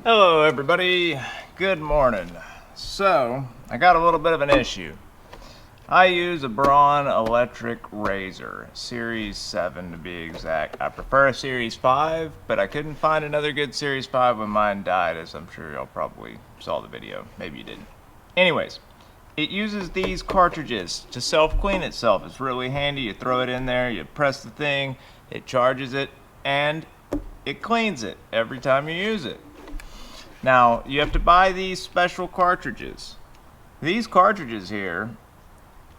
Hello everybody, good morning. So, I got a little bit of an issue. I use a Braun electric razor, Series 7 to be exact. I prefer a Series 5, but I couldn't find another good Series 5 when mine died, as I'm sure y'all probably saw the video. Maybe you didn't. Anyways, it uses these cartridges to self-clean itself. It's really handy. You throw it in there, you press the thing, it charges it, and it cleans it every time you use it. Now, you have to buy these special cartridges. These cartridges here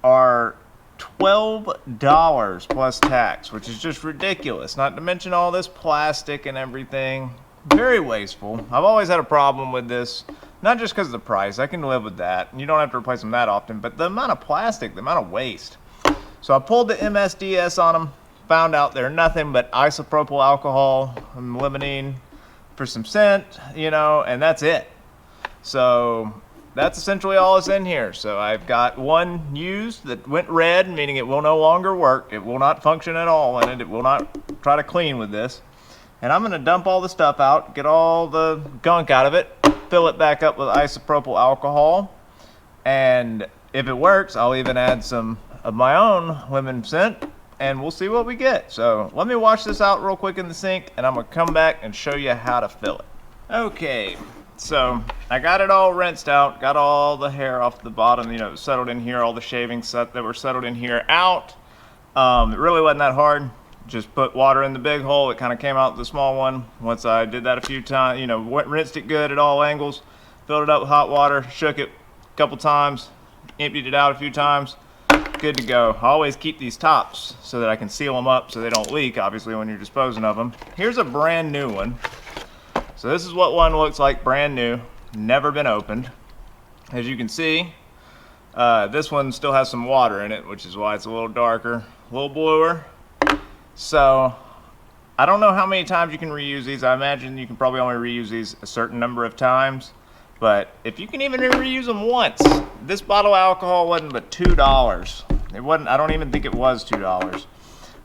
are $12 plus tax, which is just ridiculous. Not to mention all this plastic and everything. Very wasteful. I've always had a problem with this. Not just because of the price. I can live with that. You don't have to replace them that often. But the amount of plastic, the amount of waste. So I pulled the MSDS on them. Found out they're nothing but isopropyl alcohol and limonene for some scent, and that's it. So that's essentially all that's in here. So I've got one used that went red, meaning it will no longer work. It will not function at all in it. It will not try to clean with this. And I'm gonna dump all the stuff out, get all the gunk out of it, fill it back up with isopropyl alcohol. And if it works, I'll even add some of my own lemon scent, and we'll see what we get. So let me wash this out real quick in the sink, and I'm gonna come back and show you how to fill it. Okay, so I got it all rinsed out, got all the hair off the bottom, settled in here, all the shavings that were settled in here out. It really wasn't that hard. Just put water in the big hole, it kind of came out the small one. Once I did that a few times, rinsed it good at all angles, filled it up with hot water, shook it a couple times, emptied it out a few times. Good to go. I always keep these tops so that I can seal them up so they don't leak, obviously, when you're disposing of them. Here's a brand new one. So this is what one looks like, brand new, never been opened. As you can see, this one still has some water in it, which is why it's a little darker, a little bluer. So I don't know how many times you can reuse these. I imagine you can probably only reuse these a certain number of times. But if you can even reuse them once, this bottle of alcohol wasn't but $2. It wasn't, I don't even think it was $2.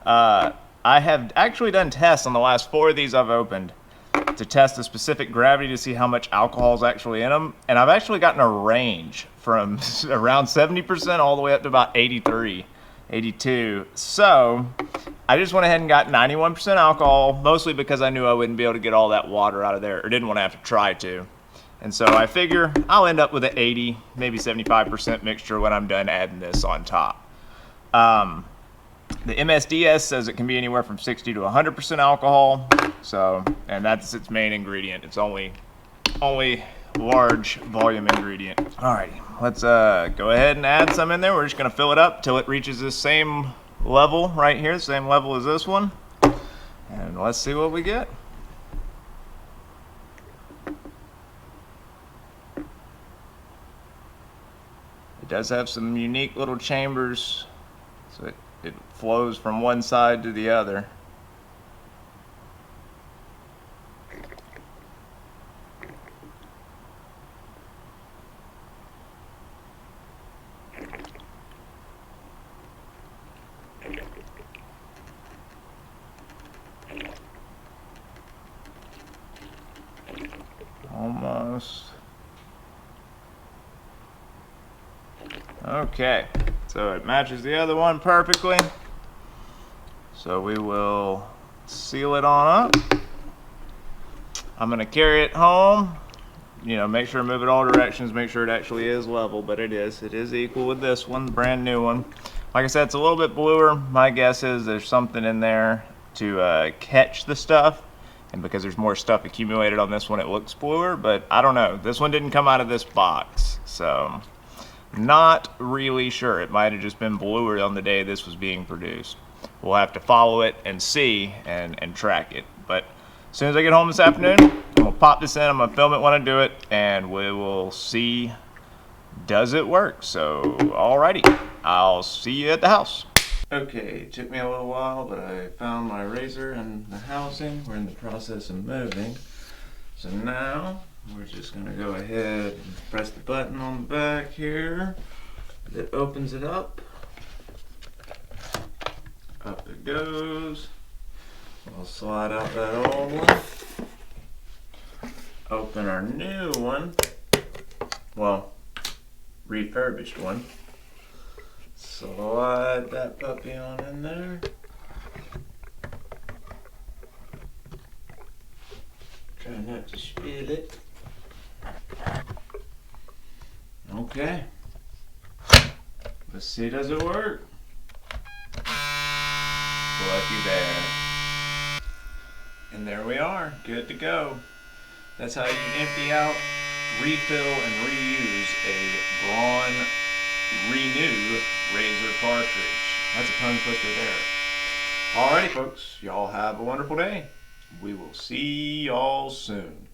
I have actually done tests on the last 4 of these I've opened to test the specific gravity to see how much alcohol is actually in them. And I've actually gotten a range from around 70% all the way up to about 83, 82. So I just went ahead and got 91% alcohol, mostly because I knew I wouldn't be able to get all that water out of there, or didn't want to have to try to. And so I figure I'll end up with an 80, maybe 75% mixture when I'm done adding this on top. The MSDS says it can be anywhere from 60 to 100% alcohol. So, and that's its main ingredient. It's only large volume ingredient. Alrighty, let's go ahead and add some in there. We're just gonna fill it up till it reaches this same level right here, the same level as this one. And let's see what we get. It does have some unique little chambers, so it flows from one side to the other. Almost. Okay, so it matches the other one perfectly. So we will seal it on up. I'm gonna carry it home. Make sure to move it all directions, make sure it actually is level, but it is. It is equal with this one, the brand new one. Like I said, it's a little bit bluer. My guess is there's something in there to catch the stuff. And because there's more stuff accumulated on this one, it looks bluer, but I don't know. This one didn't come out of this box, so not really sure. It might have just been bluer on the day this was being produced. We'll have to follow it and see and track it. But as soon as I get home this afternoon, I'm gonna pop this in, I'm gonna film it when I do it, and we will see, does it work? So, alrighty, I'll see you at the house. Okay, it took me a little while, but I found my razor and the housing. We're in the process of moving. So now, we're just gonna go ahead and press the button on the back here that opens it up. Up it goes. I'll slide out that old one. open our new one. Well, refurbished one. Slide that puppy on in there. Try not to spill it. Okay. Let's see, does it work? Lucky bear. And there we are, good to go. That's how you empty out, refill, and reuse a Braun Renew razor cartridge. That's a tongue twister there. Alrighty folks, y'all have a wonderful day. We will see y'all soon.